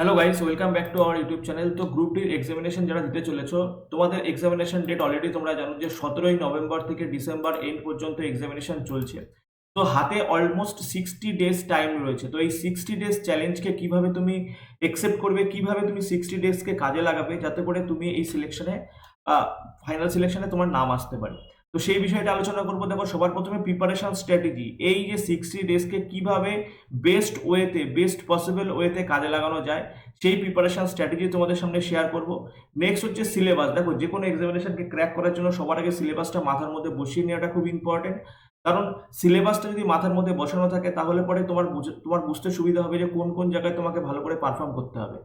Hello guys, welcome back to our YouTube channel. তো group ডির examination যারা দিতে চলেছো, তোমাদের এক্সামিনেশন ডেট অলরেডি তোমরা জানো যে 17ই নভেম্বর থেকে ডিসেম্বর এন্ড পর্যন্ত এক্সামিনেশন চলছে। তো হাতে অলমোস্ট 60 ডেজ টাইম রয়েছে। তো এই 60 ডেজ চ্যালেঞ্জকে কিভাবে তুমি একসেপ্ট করবে, কিভাবে তুমি 60 ডেজকে কাজে লাগাবে যাতে করে তুমি এই সিলেকশনে ফাইনাল সিলেকশনে তোমার নাম আসতে পারে। তো সেই বিষয়টা আলোচনা করবো। দেখো, সবার প্রথমে প্রিপারেশন স্ট্র্যাটেজি, এই যে 60 ডেজকে কিভাবে বেস্ট ওয়েতে, বেস্ট পসিবল ওয়েতে কাজে লাগানো যায়, সেই প্রিপারেশন স্ট্র্যাটেজি তোমাদের সামনে শেয়ার করব। নেক্সট হচ্ছে সিলেবাস। দেখো, যে কোনো এক্সামিনেশনকে ক্র্যাক করার জন্য সবার আগে সিলেবাসটা মাথার মধ্যে বসিয়ে নেওয়াটা খুব ইম্পর্টেন্ট। কারণ সিলেবাসটা যদি মাথার মধ্যে বসানো থাকে তাহলে পরে তোমার বুঝতে সুবিধা হবে যে কোন কোন জায়গায় তোমাকে ভালো করে পারফর্ম করতে হবে।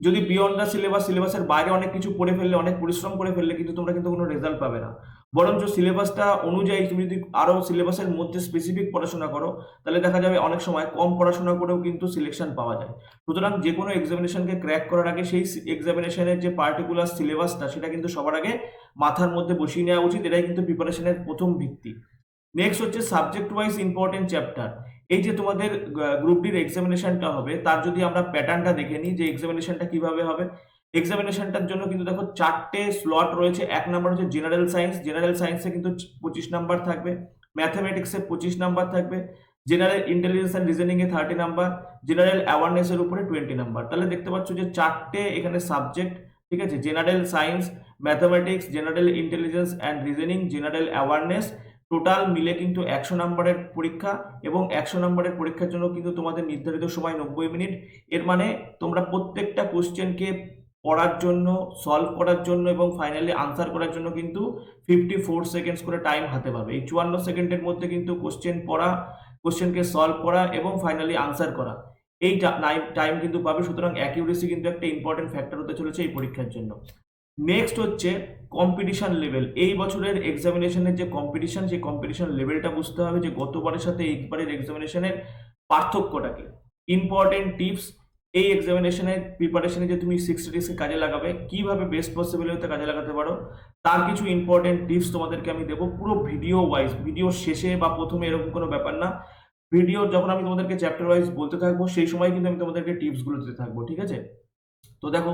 যদি বিয়ন্ড দ্য সিলেবাস, সিলেবাসের বাইরে অনেক কিছু পড়ে ফেললে, অনেক পরিশ্রম করে ফেললে কিন্তু তোমরা কিন্তু কোনো রেজাল্ট পাবে না। বরঞ্চ সিলেবাসটা অনুযায়ী তুমি যদি আরো সিলেবাসের মধ্যে স্পেসিফিক পড়াশোনা করো, তাহলে দেখা যাবে অনেক সময় কম পড়াশোনা করেও কিন্তু সিলেকশন পাওয়া যায়। সুতরাং যে কোনো এক্সামিনেশনকে ক্র্যাক করার আগে সেই এক্সামিনেশনের যে পার্টিকুলার সিলেবাসটা, সেটা কিন্তু সবার আগে মাথার মধ্যে বসিয়ে নেওয়া উচিত। এটাই কিন্তু প্রিপারেশনের প্রথম ভিত্তি। নেক্সট হচ্ছে সাবজেক্ট ওয়াইজ ইম্পর্টেন্ট চ্যাপ্টার। এই যে তোমাদের গ্রুপ ডির এক্সামিনেশনটা হবে, তার যদি আমরা প্যাটার্নটা দেখে নিই যে এক্সামিনেশনটা কিভাবে হবে। এক্সামিনেশনটার জন্য কিন্তু দেখো 4টে স্লট রয়েছে। এক নাম্বার হচ্ছে জেনারেল সায়েন্স। জেনারেল সায়েন্সে কিন্তু 25 নাম্বার থাকবে। ম্যাথামেটিক্সে 25 নাম্বার থাকবে। জেনারেল ইন্টেলিজেন্স অ্যান্ড রিজনিং এ 30 নাম্বার। জেনারেল অ্যাওয়ারনেসের উপরে 20 নাম্বার। তাহলে দেখতে পাচ্ছ যে 4টে এখানে সাবজেক্ট, ঠিক আছে। General science, mathematics, general intelligence and reasoning, general awareness, total মিলে কিন্তু 100 নম্বরের পরীক্ষা। এবং 100 নম্বরের পরীক্ষার জন্য কিন্তু তোমাদের নির্ধারিত সময় 90 মিনিট। এর মানে তোমরা প্রত্যেকটা কোশ্চেনকে পড়ার জন্য, সলভ করার জন্য এবং ফাইনালি আনসার করার জন্য কিন্তু 54 সেকেন্ডস করে টাইম হাতে পাবে। এই 54 সেকেন্ডের মধ্যে কিন্তু কোশ্চেন পড়া, কোশ্চেনকে সলভ করা এবং ফাইনালি আনসার করা, এই টাইম কিন্তু পাবে। সুতরাং অ্যাকিউরেসি কিন্তু একটা ইম্পর্টেন্ট ফ্যাক্টর হতে চলেছে এই পরীক্ষার জন্য। নেক্সট হচ্ছে কম্পিটিশন লেভেল। এই বছরের এক্সামিনেশনের যে কম্পিটিশন, সেই কম্পিটিশন লেভেলটা বুঝতে হবে যে গতবারের সাথে এইবারের এক্সামিনেশনের পার্থক্যটা কি। ইম্পর্টেন্ট টিপস, এই এক্সামিনেশনের প্রিপারেশনে যে তুমি 60 ডেজকে কাজে লাগাবে, কিভাবে বেস্ট পসিবল হতে কাজে লাগাতে পারো, তার কিছু ইম্পর্টেন্ট টিপস তোমাদেরকে আমি দেবো পুরো ভিডিও ওয়াইজ। ভিডিও শেষে বা প্রথমে এরকম কোনো ব্যাপার না। ভিডিও যখন আমি তোমাদেরকে চ্যাপ্টার ওয়াইজ বলতে থাকবো, সেই সময় কিন্তু আমি তোমাদেরকে টিপসগুলো দিতে থাকবো, ঠিক আছে। তো দেখো,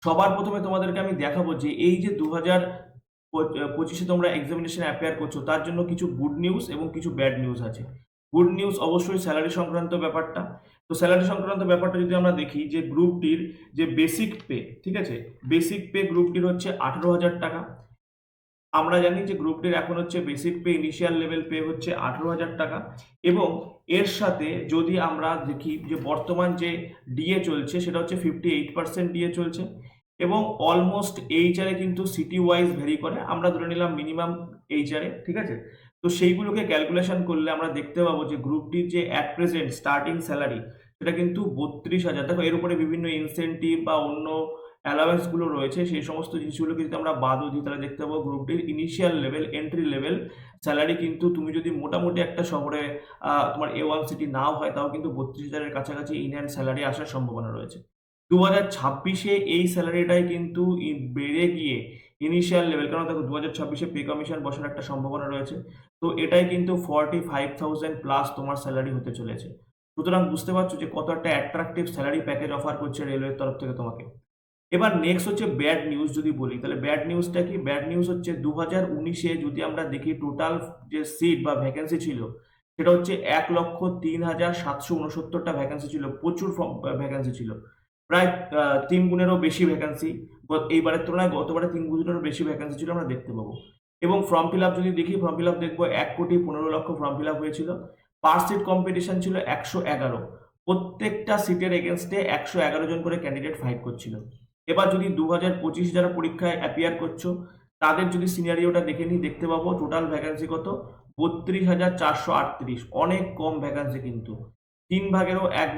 সবার প্রথমে তোমাদেরকে আমি দেখাবো যে এই যে 2025-এ তোমরা এক্সামিনেশনে অ্যাপিয়ার করছো, তার জন্য কিছু গুড নিউজ এবং কিছু ব্যাড নিউজ আছে। গুড নিউজ অবশ্যই স্যালারি সংক্রান্ত ব্যাপারটা। তো স্যালারি সংক্রান্ত ব্যাপারটা যদি আমরা দেখি, যে গ্রুপ ডির যে বেসিক পে, ঠিক আছে, বেসিক পে গ্রুপ ডির হচ্ছে 18,000 টাকা। আমরা জানি যে গ্রুপ ডির এখন হচ্ছে basic pay, initial level pay হচ্ছে 18,000 টাকা। এবং এর সাথে যদি আমরা দেখি যে বর্তমান যে ডিএ চলছে, সেটা হচ্ছে 58% ডিএ চলছে। এবং অলমোস্ট এইচআরে কিন্তু সিটি ওয়াইজ ভেরি করে, আমরা ধরে নিলাম মিনিমাম এইচআরে, ঠিক আছে। তো সেইগুলোকে ক্যালকুলেশন করলে আমরা দেখতে পাবো যে গ্রুপ ডির যে অ্যাট প্রেজেন্ট স্টার্টিং স্যালারি, সেটা কিন্তু 32,000। দেখো, এর উপরে বিভিন্ন ইনসেন্টিভ বা অন্য অ্যালাওয়েন্স গুলো রয়েছে, সেই সমস্ত জিনিসগুলোকে যদি আমরা বাদও দিই, তাহলে দেখতে পাবো গ্রুপটির initial level, entry level salary কিন্তু, তুমি যদি মোটামুটি একটা শহরে তোমার A1 সিটি নাও হয়, তাও কিন্তু 32,000-এর কাছাকাছি ইন হ্যান্ড স্যালারি আসার সম্ভাবনা রয়েছে। 2026-এ এই স্যালারিটাই কিন্তু বেড়ে গিয়ে ইনিশিয়াল লেভেল, কারণ দেখো 2026-এ পে কমিশন বসার একটা সম্ভাবনা রয়েছে। তো এটাই কিন্তু 45,000 প্লাস তোমার স্যালারি হতে চলেছে। সুতরাং বুঝতে পারছো যে কত একটা অ্যাট্রাকটিভ স্যালারি প্যাকেজ অফার করছে রেলওয়ের তরফ থেকে তোমাকে। এবার নেক্সট হচ্ছে ব্যাড নিউজ। যদি বলি, তাহলে ব্যাড নিউজটা কি? ব্যাড নিউজ হচ্ছে 2019-এ যদি আমরা দেখি টোটাল যে সিট বা ভ্যাকেন্সি ছিল, সেটা হচ্ছে 1,03,769টা ভ্যাকেন্সি ছিল। প্রচুর ভ্যাকেন্সি ছিল, প্রায় 3 গুণেরও বেশি ভ্যাকেন্সি। এইবারের তুলনায় গতবারে 3 গুণেরও বেশি ভ্যাকেন্সি ছিল, আমরা দেখতে পাবো। এবং ফর্ম ফিল আপ যদি দেখি, ফর্ম ফিল আপ দেখবো 1,15,00,000 ফর্ম ফিল আপ হয়েছিল। পার সিট কম্পিটিশন ছিল 111। প্রত্যেকটা সিটের এগেনস্টে 111 জন করে ক্যান্ডিডেট ফাইট করছিল। এবার যদি 2025 যারা পরীক্ষায় অ্যাপিয়ার করছো, তাদের যদি সিনারিওটা দেখে নিই, দেখতে পাবো টোটাল ভ্যাকেন্সি কত, 32,438। অনেক কম ভ্যাকেন্সি কিন্তু, 3 ভাগের 1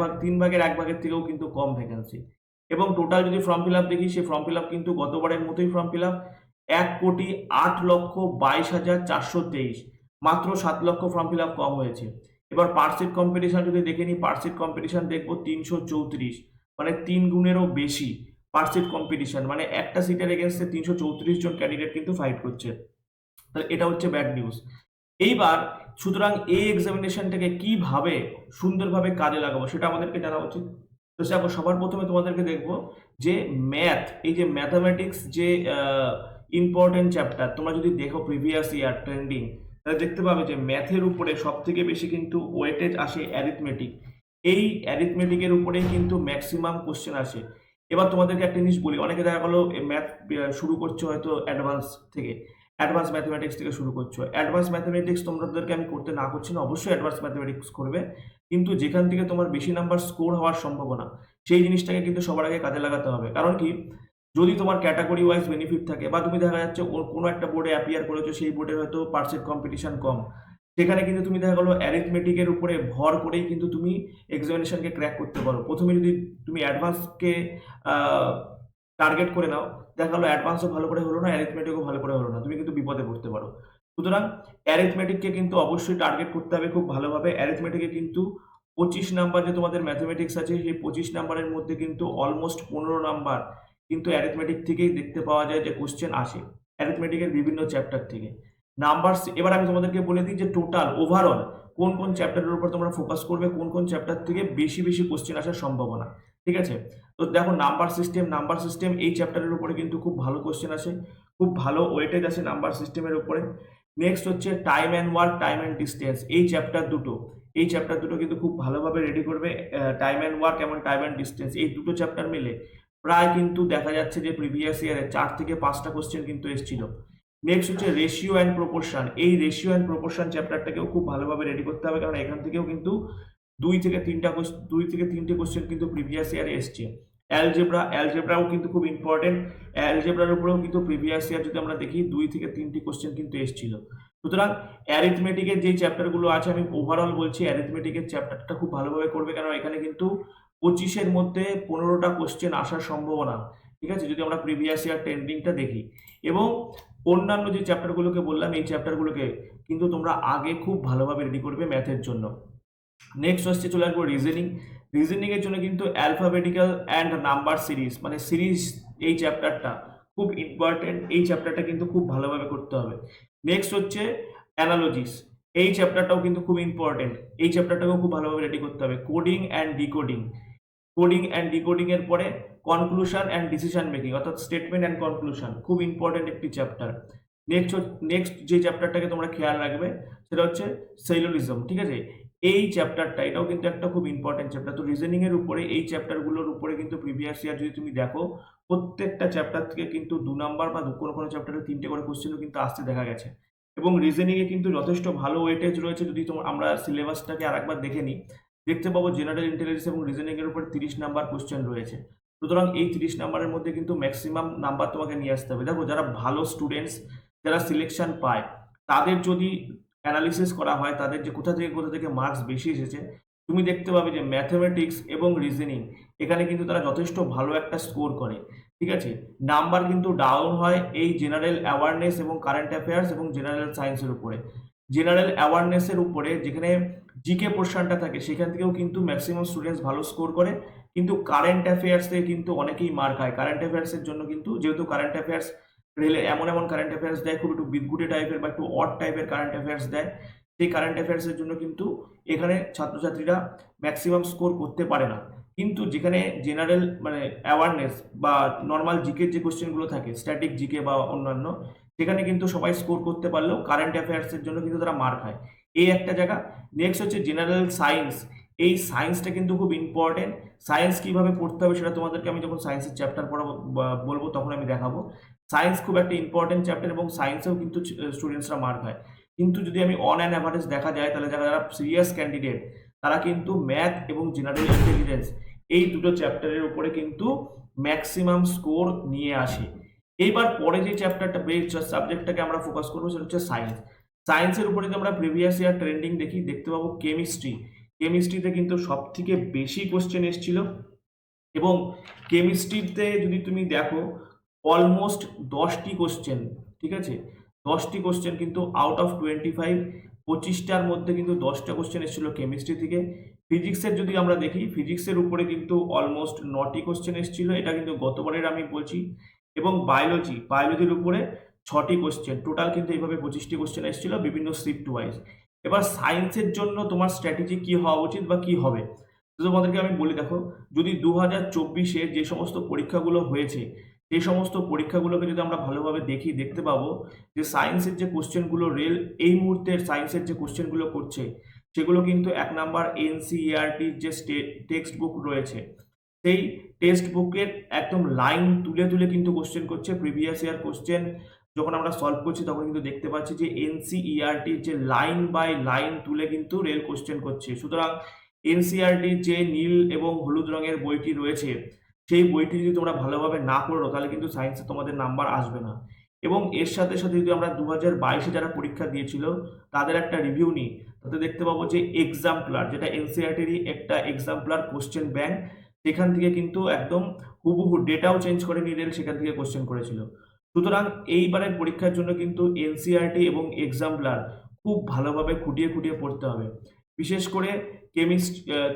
ভাগের থেকেও কিন্তু কম ভ্যাকেন্সি। এবং টোটাল যদি ফর্ম ফিল আপ দেখি, সেই ফর্ম ফিল আপ কিন্তু গতবারের মতোই ফর্ম ফিল আপ, 1,08,22,423। মাত্র 7 লক্ষ ফর্ম ফিল আপ কম হয়েছে। এবার পার সিট কম্পিটিশন যদি দেখে নিই, পার সিট কম্পিটিশন দেখবো 334, মানে 3 গুণেরও বেশি পার সিট কম্পিটিশন। মানে একটা সিটের এগেনস্টে 334 জন ক্যান্ডিডেট কিন্তু ফাইট করছে। তাহলে এটা হচ্ছে ব্যাড নিউজ। এইবার সুতরাং এই এক্সামিনেশনটাকে কিভাবে সুন্দরভাবে কাজে লাগাবো, সেটা আমাদেরকে জানা উচিত। তো দেখো সবার প্রথমে তোমাদেরকে দেখবো যে ম্যাথ, এই যে ম্যাথামেটিক্স যে ইম্পর্টেন্ট চ্যাপ্টার, তোমরা যদি দেখো প্রিভিয়াস ইয়ার ট্রেন্ডিং, তাহলে দেখতে পাবে যে ম্যাথের উপরে সব থেকে বেশি কিন্তু ওয়েটেজ আসে অ্যারিথমেটিক। এই অ্যারিথমেটিকের উপরেই কিন্তু ম্যাক্সিমাম কোশ্চেন আসে। এবার তোমাদেরকে একটা জিনিস বলি, অনেকে দেখা গেলো ম্যাথ শুরু করছো হয়তো অ্যাডভান্স থেকে, অ্যাডভান্স ম্যাথমেটিক্স থেকে শুরু করছো। অ্যাডভান্স ম্যাথমেটিক্স তোমাদেরকে আমি করতে না করছি না, অবশ্যই অ্যাডভান্স ম্যাথমেটিক্স করবে, কিন্তু যেখান থেকে তোমার বেশি নাম্বার স্কোর হওয়ার সম্ভাবনা, সেই জিনিসটাকে কিন্তু সবার আগে কাজে লাগাতে হবে। কারণ কি, যদি তোমার ক্যাটাগরি ওয়াইজ বেনিফিট থাকে বা তুমি দেখা যাচ্ছে কোনো একটা বোর্ডে অ্যাপিয়ার করেছো, সেই বোর্ডের হয়তো পার্সেন্ট কম্পিটিশন কম, সেখানে কিন্তু তুমি দেখা গেলো অ্যারিথমেটিকের উপরে ভর করেই কিন্তু তুমি এক্সামিনেশনকে ক্র্যাক করতে পারো। প্রথমে যদি তুমি অ্যাডভান্সকে টার্গেট করে নাও, দেখা গেলো অ্যাডভান্সও ভালো করে হলো না, অ্যারিথমেটিকও ভালো করে হলো না, তুমি কিন্তু বিপদে পড়তে পারো। সুতরাং অ্যারিথমেটিককে কিন্তু অবশ্যই টার্গেট করতে হবে খুব ভালোভাবে। অ্যারিথমেটিকে কিন্তু 25 নাম্বার যে তোমাদের ম্যাথমেটিক্স আছে, সেই 25 নাম্বারের মধ্যে কিন্তু অলমোস্ট 15 নাম্বার কিন্তু অ্যারিথমেটিক থেকেই দেখতে পাওয়া যায় যে কোশ্চেন আসে, অ্যারিথমেটিকের বিভিন্ন চ্যাপ্টার থেকে। নাম্বার, এবার আমি তোমাদেরকে বলে দিই যে টোটাল ওভারঅল কোন কোন চ্যাপ্টারের উপর তোমরা ফোকাস করবে, কোন কোন চ্যাপ্টার থেকে বেশি বেশি কোশ্চেন আসার সম্ভাবনা। ঠিক আছে, তো দেখো নাম্বার সিস্টেম এই চ্যাপ্টারের উপরে কিন্তু খুব ভালো কোশ্চেন আসে, খুব ভালো ওয়েটেজ আছে নাম্বার সিস্টেমের উপরে। নেক্সট হচ্ছে time and work, time and distance, এই চ্যাপ্টার দুটো কিন্তু খুব ভালোভাবে রেডি করবে। টাইম অ্যান্ড ওয়ার্ক এবং টাইম অ্যান্ড ডিস্টেন্স এই দুটো চ্যাপ্টার মিলে প্রায় কিন্তু দেখা যাচ্ছে যে প্রিভিয়াস ইয়ারে 4 থেকে 5টা কোশ্চেন কিন্তু এসেছিল। নেক্সট হচ্ছে রেশিও অ্যান্ড প্রপোর্শন, এই রেশিও অ্যান্ড প্রপোর্শন চ্যাপ্টারটাকেও খুব ভালোভাবে রেডি করতে হবে, কারণ এখান থেকেও কিন্তু 2 থেকে 3টে কোশ্চেন কিন্তু প্রিভিয়াস ইয়ারে এসছে। অ্যালজেব্রাও কিন্তু খুব ইম্পর্টেন্ট, অ্যালজেব্রার উপরেও কিন্তু প্রিভিয়াস ইয়ার যদি আমরা দেখি 2 থেকে 3টি কোশ্চেন কিন্তু এসেছিল। সুতরাং অ্যারিথমেটিকের যে চ্যাপ্টারগুলো আছে, আমি ওভারঅল বলছি অ্যারিথমেটিকের চ্যাপ্টারটা খুব ভালোভাবে করবে, কারণ এখানে কিন্তু 25-এর মধ্যে 15টা কোশ্চেন আসার সম্ভাবনা। ঠিক আছে, যদি আমরা প্রিভিয়াস ইয়ার ট্রেন্ডিংটা দেখি, এবং অন্যান্য যে চ্যাপ্টারগুলোকে বললাম, এই চ্যাপ্টারগুলোকে কিন্তু তোমরা আগে খুব ভালোভাবে রেডি করবে ম্যাথের জন্য। নেক্সট আসছে, চলে আসবো রিজনিং এর জন্য কিন্তু অ্যালফাবেটিক্যাল অ্যান্ড নাম্বার সিরিজ, মানে সিরিজ, এই চ্যাপ্টারটা খুব ইম্পর্টেন্ট, এই চ্যাপ্টারটা কিন্তু খুব ভালোভাবে করতে হবে। নেক্সট হচ্ছে অ্যানালজিস, এই চ্যাপ্টারটাও কিন্তু খুব ইম্পর্টেন্ট, এই চ্যাপ্টারটাকেও খুব ভালোভাবে রেডি করতে হবে। কোডিং অ্যান্ড ডিকোডিং এর পরে কনক্লুশন অ্যান্ড ডিসিশন মেকিং, অর্থাৎ স্টেটমেন্ট অ্যান্ড কনক্লুশন, খুব ইম্পর্টেন্ট একটি চ্যাপ্টার। নেক্সট যে চ্যাপ্টারটাকে তোমরা খেয়াল রাখবে সেটা হচ্ছে সেলুলিজম। ঠিক আছে, এই চ্যাপ্টারটা, এটাও কিন্তু একটা খুব ইম্পর্টেন্ট চ্যাপ্টার। তো রিজনিং এর উপরে এই চ্যাপ্টারগুলোর উপরে কিন্তু প্রিভিয়াস ইয়ার যদি তুমি দেখো, প্রত্যেকটা চ্যাপ্টার থেকে কিন্তু 2 নাম্বার বা কোনো কোনো চ্যাপ্টারে 3টে করে কোশ্চেনও কিন্তু আসতে দেখা গেছে। এবং রিজনিং এ কিন্তু যথেষ্ট ভালো ওয়েটেজ রয়েছে। যদি আমরা সিলেবাসটাকে আরেকবার দেখে নিই, দেখতে পাবো জেনারেল ইন্টেলিজেন্স এবং রিজনিং এর উপরে 30 নাম্বার কোশ্চেন রয়েছে। সুতরাং এই 30 নাম্বারের মধ্যে কিন্তু ম্যাক্সিমাম নাম্বার তোমাকে নিয়ে আসতে হবে। দেখো, যারা ভালো স্টুডেন্টস, যারা সিলেকশন পায়, তাদের যদি অ্যানালিসিস করা হয়, তাদের যে কোথা থেকে মার্কস বেশি এসেছে, তুমি দেখতে পাবে যে ম্যাথমেটিক্স এবং রিজনিং, এখানে কিন্তু তারা যথেষ্ট ভালো একটা স্কোর করে। ঠিক আছে, নাম্বার কিন্তু ডাউন হয় এই জেনারেল অ্যাওয়ারনেস এবং কারেন্ট অ্যাফেয়ার্স এবং জেনারেল সায়েন্সের উপরে। জেনারেল অ্যাওয়ারনেসের উপরে যেখানে জিকে পোর্শনটা থাকে, সেখান থেকেও কিন্তু ম্যাক্সিমাম স্টুডেন্টস ভালো স্কোর করে, কিন্তু কারেন্ট অ্যাফেয়ার্সে কিন্তু অনেকেই মার খায়। কারেন্ট অ্যাফেয়ার্সের জন্য কিন্তু, যেহেতু কারেন্ট অ্যাফেয়ার্স রেলে এমন কারেন্ট অ্যাফেয়ার্স দেয়, খুব একটু বিদঘুটে টাইপের বা একটু অড টাইপের কারেন্ট অ্যাফেয়ার্স দেয়, সেই কারেন্ট অ্যাফেয়ার্সের জন্য কিন্তু এখানে ছাত্রছাত্রীরা ম্যাক্সিমাম স্কোর করতে পারে না। কিন্তু যেখানে জেনারেল মানে অ্যাওয়ারনেস বা নর্মাল জিকের যে কোশ্চেনগুলো থাকে, স্ট্যাটিক জিকে বা অন্যান্য, সেখানে কিন্তু সবাই স্কোর করতে পারলেও কারেন্ট অ্যাফেয়ার্সের জন্য কিন্তু তারা মার খায়, এই একটা জায়গা। নেক্সট হচ্ছে জেনারেল সায়েন্স, এই সায়েন্সটা কিন্তু খুব ইম্পর্টেন্ট। সায়েন্স কিভাবে পড়তে হবে সেটা তোমাদেরকে আমি যখন সায়েন্সের চ্যাপ্টার পড়াবো বলবো, তখন আমি দেখাবো। সায়েন্স খুব একটা ইম্পর্টেন্ট চ্যাপ্টার, এবং সায়েন্সেও কিন্তু স্টুডেন্টসরা মার খায়। কিন্তু যদি আমি অন অ্যান অ্যাভারেজ দেখা যায়, তাহলে যারা সিরিয়াস ক্যান্ডিডেট, তারা কিন্তু ম্যাথ এবং জেনারেল ইন্টেলিজেন্স এই দুটো চ্যাপ্টারের উপরে কিন্তু ম্যাক্সিমাম স্কোর নিয়ে আসে। এইবার পরে যে চ্যাপ্টারটা, সাবজেক্টটাকে আমরা ফোকাস করবো, সেটা হচ্ছে সায়েন্স। সায়েন্সের উপরে যদি আমরা প্রিভিয়াস ইয়ার ট্রেন্ডিং দেখি, দেখতে পাবো কেমিস্ট্রিতে কিন্তু সব থেকে বেশি কোশ্চেন এসেছিল, এবং কেমিস্ট্রিতে যদি তুমি দেখো অলমোস্ট 10টি কোশ্চেন, ঠিক আছে, 10টি কোশ্চেন কিন্তু আউট অফ 25, 25টার মধ্যে কিন্তু 10টা কোশ্চেন এসেছিল কেমিস্ট্রি থেকে। ফিজিক্সের যদি আমরা দেখি, ফিজিক্সের উপরে কিন্তু অলমোস্ট 9টি কোশ্চেন এসেছিল, এটা কিন্তু গতবারের আমি বলছি। এবং বায়োলজির উপরে 6টি কোশ্চেন, টোটাল কিন্তু এইভাবে 25টি কোশ্চেন এসেছিল বিভিন্ন শিফট ওয়াইজ। এবার সায়েন্সের জন্য তোমার স্ট্র্যাটেজি কি হওয়া উচিত বা কি হবে, তো তোমাদেরকে আমি বলি, দেখো, যদি 2024-এ যে সমস্ত পরীক্ষাগুলো হয়েছে, সেই সমস্ত পরীক্ষাগুলোকে যদি আমরা ভালোভাবে দেখি, দেখতে পাবো যে সায়েন্সের যে কোশ্চেনগুলো রেল এই মুহূর্তের সায়েন্সের যে কোশ্চেনগুলো করছে, সেগুলো কিন্তু 1 নাম্বার এনসিইআরটির যে টেক্সট বুক রয়েছে, সেই টেক্সট বুকের একদম লাইন তুলে তুলে কিন্তু কোশ্চেন করছে। প্রিভিয়াস ইয়ার কোশ্চেন যখন আমরা সলভ করছি তখন কিন্তু দেখতে পাচ্ছি যে এনসিইআরটির যে লাইন বাই লাইন তুলে কিন্তু রেল কোশ্চেন করছে। সুতরাং এনসিইআরটির যে নীল এবং হলুদ রঙের বইটি রয়েছে, সেই বইটি যদি তোমরা ভালোভাবে না পড়ো তাহলে কিন্তু সায়েন্সে তোমাদের নাম্বার আসবে না। এবং এর সাথে সাথে যদি আমরা 2022-এ যারা পরীক্ষা দিয়েছিল তাদের একটা রিভিউ নিই, তাতে দেখতে পাবো যে এক্সাম্পলার, যেটা এনসিইআরটিরই একটা এক্সাম্পলার কোশ্চেন ব্যাংক, সেখান থেকে কিন্তু একদম হুবহু ডেটাও চেঞ্জ করেনি রেল, সেখান থেকে কোশ্চেন করেছিল। সুতরাং এইবারের পরীক্ষার জন্য কিন্তু এনসিইআরটি এবং এক্সাম্পলার খুব ভালোভাবে খুঁটিয়ে খুঁটিয়ে পড়তে হবে। বিশেষ করে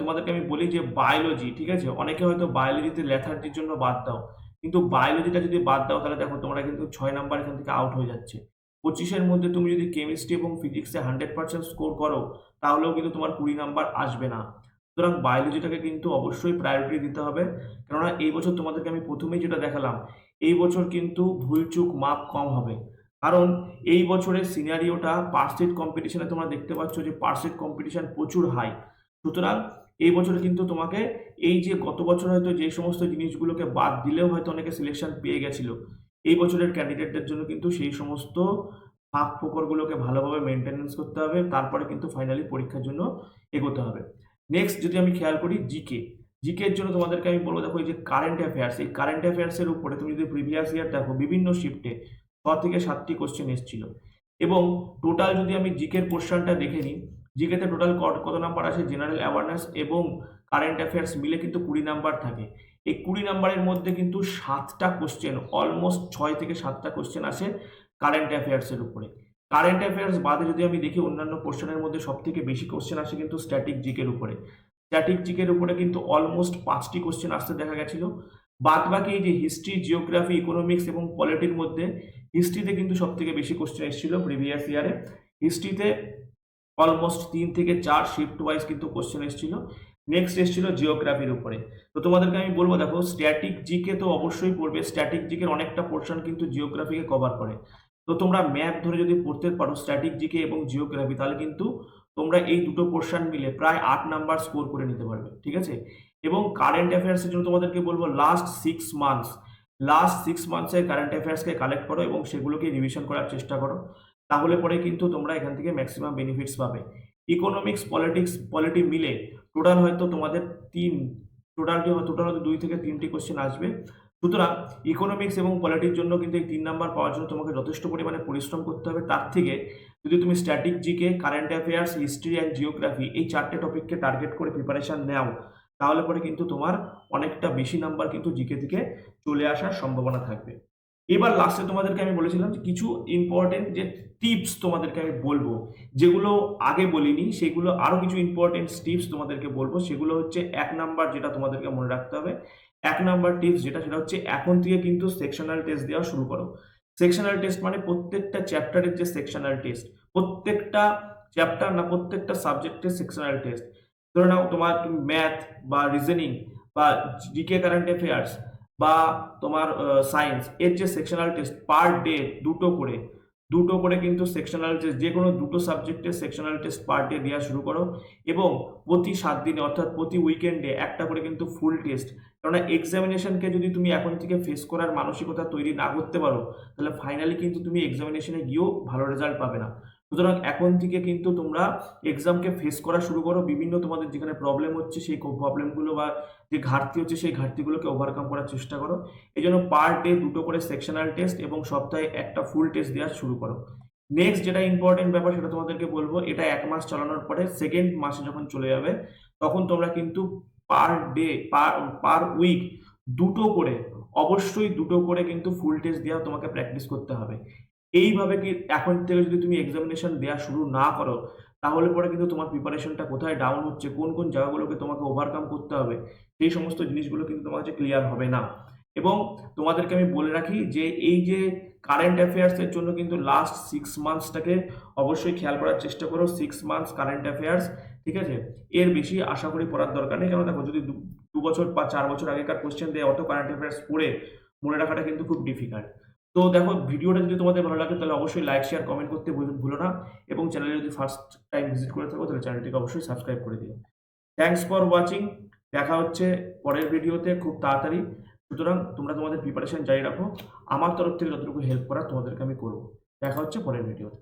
তোমাদেরকে আমি বলি যে বায়োলজি, ঠিক আছে, অনেকে হয়তো বায়োলজিতে লেথার্জির জন্য বাদ দাও, কিন্তু বায়োলজিটা যদি বাদ দাও তাহলে দেখো তোমরা কিন্তু 6 নাম্বার এখান থেকে আউট হয়ে যাচ্ছে। 25-এর মধ্যে তুমি যদি কেমিস্ট্রি এবং ফিজিক্সে 100% স্কোর করো তাহলেও কিন্তু তোমার 20 নাম্বার আসবে না। সুতরাং বায়োলজিটাকে কিন্তু অবশ্যই প্রায়োরিটি দিতে হবে, কেননা এই বছর তোমাদেরকে আমি প্রথমেই যেটা দেখালাম, এই বছর কিন্তু ভুলচুক মাপ কম হবে। কারণ এই বছরের সিনারিওটা পার্সেট কম্পিটিশনে তোমরা দেখতে পাচ্ছ যে পার্সেট কম্পিটিশন প্রচুর হাই। সুতরাং এই বছর কিন্তু তোমাকে এই যে গত বছর হয়তো যে সমস্ত জিনিসগুলোকে বাদ দিলেও হয়তো অনেকে সিলেকশন পেয়ে গেছিল, এই বছরের ক্যান্ডিডেটদের জন্য কিন্তু সেই সমস্ত ফাঁক ফোকরগুলোকে ভালোভাবে মেনটেনেন্স করতে হবে, তারপরে কিন্তু ফাইনালি পরীক্ষার জন্য এগোতে হবে। নেক্সট যদি আমি খেয়াল করি জিকে, জিকের জন্য তোমাদেরকে আমি বলবো, দেখো এই যে কারেন্ট অ্যাফেয়ার্স, এই কারেন্ট অ্যাফেয়ার্সের উপরে তুমি যদি প্রিভিয়াস ইয়ার দেখো বিভিন্ন শিফটে 6 থেকে 7টি কোশ্চেন এসেছিল। এবং টোটাল যদি আমি জিকের পোর্শনটা দেখে নিই, জিকেতে টোটাল কত নাম্বার আছে, জেনারেল অ্যাওয়ারনেস এবং কারেন্ট অ্যাফেয়ার্স মিলে কিন্তু 20 নাম্বার থাকে। এই 20 নাম্বারের মধ্যে কিন্তু 7টা কোশ্চেন, অলমোস্ট 6 থেকে 7টা কোশ্চেন আসে কারেন্ট অ্যাফেয়ার্সের উপরে। কারেন্ট অ্যাফেয়ার্স বাদে যদি আমি দেখি অন্যান্য পোর্শনের মধ্যে সব থেকে বেশি কোশ্চেন আসে কিন্তু স্ট্যাটিক জিকের উপরে। স্ট্যাটিক জিকের উপরে কিন্তু অলমোস্ট 5টি কোশ্চেন আসতে দেখা গেছিল। বাদ বাকি এই যে হিস্ট্রি, জিওগ্রাফি, ইকোনমিক্স এবং পলিটির মধ্যে হিস্ট্রিতে কিন্তু সব থেকে বেশি কোশ্চেন এসেছিল প্রিভিয়াস ইয়ারে। হিস্ট্রিতে অলমোস্ট 3 থেকে 4 শিফট ওয়াইজ কিন্তু কোশ্চেন এসেছিল। নেক্সট এসেছিল জিওগ্রাফির উপরে। তো তোমাদেরকে আমি বলবো, দেখো স্ট্যাটিক জিকে তো অবশ্যই পড়বে, স্ট্যাটিক জিকের অনেকটা পোর্শন কিন্তু জিওগ্রাফিকে কভার করে। তো তোমরা ম্যাপ ধরে যদি পড়তে পারো স্ট্যাটিক জিকে এবং জিওগ্রাফি, তাহলে কিন্তু তোমরা এই দুটো পোর্শন মিলে প্রায় 8 নাম্বার স্কোর করে নিতে পারবে, ঠিক আছে। এবং কারেন্ট অ্যাফেয়ার্সের জন্য তোমাদেরকে বলবো লাস্ট 6 মান্থসের কারেন্ট অ্যাফেয়ার্সকে কালেক্ট করো এবং সেগুলোকে রিভিশন করার চেষ্টা করো, তাহলে পরে কিন্তু তোমরা এখান থেকে ম্যাক্সিমাম বেনিফিটস পাবে। ইকোনমিক্স, পলিটি মিলে টোটাল হয়তো তোমাদের টোটাল হয়তো 2 থেকে 3টি কোশ্চেন আসবে। সুতরাং ইকোনমিক্স এবং পলিটির জন্য কিন্তু এই 3 নাম্বার পাওয়ার জন্য তোমাকে যথেষ্ট পরিমাণে পরিশ্রম করতে হবে। তার থেকে যদি তুমি static GK, current affairs, history and geography এই 4টে টপিককে টার্গেট করে প্রিপারেশন নাও, তাহলে পরে কিন্তু তোমার অনেকটা বেশি নাম্বার কিন্তু জিকে থেকে চলে আসার সম্ভাবনা থাকবে। এবার লাস্টে তোমাদেরকে আমি বলেছিলাম যে কিছু ইম্পর্টেন্ট যে টিপস তোমাদেরকে আমি বলবো, যেগুলো আগে বলিনি, সেগুলো আরো কিছু ইম্পর্টেন্ট টিপস তোমাদেরকে বলবো। সেগুলো হচ্ছে 1 নাম্বার, যেটা তোমাদেরকে মনে রাখতে হবে, 1 নাম্বার টিপস সেটা হচ্ছে এখন থেকে কিন্তু সেকশনাল টেস্ট দেওয়া শুরু করো। সেকশনাল টেস্ট মানে প্রত্যেকটা চ্যাপ্টারের যে সেকশনাল টেস্ট, প্রত্যেকটা চ্যাপ্টার না প্রত্যেকটা সাবজেক্টের সেকশনাল টেস্ট। ধরে নাও তোমার ম্যাথ বা রিজনিং বা জিকে, কারেন্ট অ্যাফেয়ার্স বা তোমার সায়েন্স, এর যে সেকশনাল টেস্ট পার ডে দুটো করে কিন্তু সেকশনাল টেস্ট, যে কোনো দুটো সাবজেক্টের সেকশনাল টেস্ট পার ডে দেওয়া শুরু করো। এবং প্রতি 7 দিনে অর্থাৎ প্রতি উইকেন্ডে একটা করে কিন্তু ফুল টেস্ট। কেননা এক্সামিনেশনকে যদি তুমি এখন থেকে ফেস করার মানসিকতা তৈরি না করতে পারো, তাহলে ফাইনালি কিন্তু তুমি এক্সামিনেশনে গিয়েও ভালো রেজাল্ট পাবে না। সুতরাং এখন থেকে কিন্তু তোমরা এক্সামকে ফেস করা শুরু করো। বিভিন্ন তোমাদের যেখানে প্রবলেম হচ্ছে সেই প্রবলেমগুলো বা যে ঘাটতি হচ্ছে সেই ঘাটতিগুলোকে ওভারকাম করার চেষ্টা করো। এই জন্য পার ডে দুটো করে সেকশনাল টেস্ট এবং সপ্তাহে একটা ফুল টেস্ট দেওয়া শুরু করো। নেক্সট যেটা ইম্পর্টেন্ট ব্যাপার সেটা তোমাদেরকে বলবো, এটা 1 মাস চালানোর পরে সেকেন্ড মাসে যখন চলে যাবে, তখন তোমরা কিন্তু পার ডে পার উইক অবশ্যই দুটো করে কিন্তু ফুল টেস্ট দেওয়া তোমাকে প্র্যাকটিস করতে হবে। এইভাবে কি এখন থেকে যদি তুমি এক্সামিনেশন দেওয়া শুরু না করো, তাহলে পরে কিন্তু তোমার প্রিপারেশনটা কোথায় ডাউন হচ্ছে, কোন কোন জায়গাগুলোকে তোমাকে ওভারকাম করতে হবে, সেই সমস্ত জিনিসগুলো কিন্তু তোমার কাছে ক্লিয়ার হবে না। এবং তোমাদেরকে আমি বলে রাখি যে এই যে কারেন্ট অ্যাফেয়ার্সের জন্য কিন্তু লাস্ট 6 মান্থসটাকে অবশ্যই খেয়াল করার চেষ্টা করো। 6 মান্থস কারেন্ট অ্যাফেয়ার্স ঠিক আছে? এর বেশি আশা করি পড়ার দরকার নেই। কেন দেখো যদি ২ বছর বা ৪ বছর আগেকার কোয়েশ্চেন দিয়ে অত কারেন্ট অ্যাফেয়ার্স পড়ে মনে রাখাটা কিন্তু খুব ডিফিকাল্ট। তো দেখো ভিডিওটা যদি তোমাদের ভালো লাগে তাহলে অবশ্যই লাইক, শেয়ার, কমেন্ট করতে ভুলো না এবং চ্যানেলে যদি ফার্স্ট টাইম ভিজিট করে থাকো তাহলে চ্যানেলটিকে অবশ্যই সাবস্ক্রাইব করে দিও। Thanks for watching. দেখা হচ্ছে পরের ভিডিওতে খুব তাড়াতাড়ি। সুতরাং তোমরা তোমাদের প্রিপারেশন জারি রাখো। আমার তরফ থেকে যতটুকু হেল্প করার তোমাদেরকে আমি করব। দেখা হচ্ছে পরের ভিডিওতে।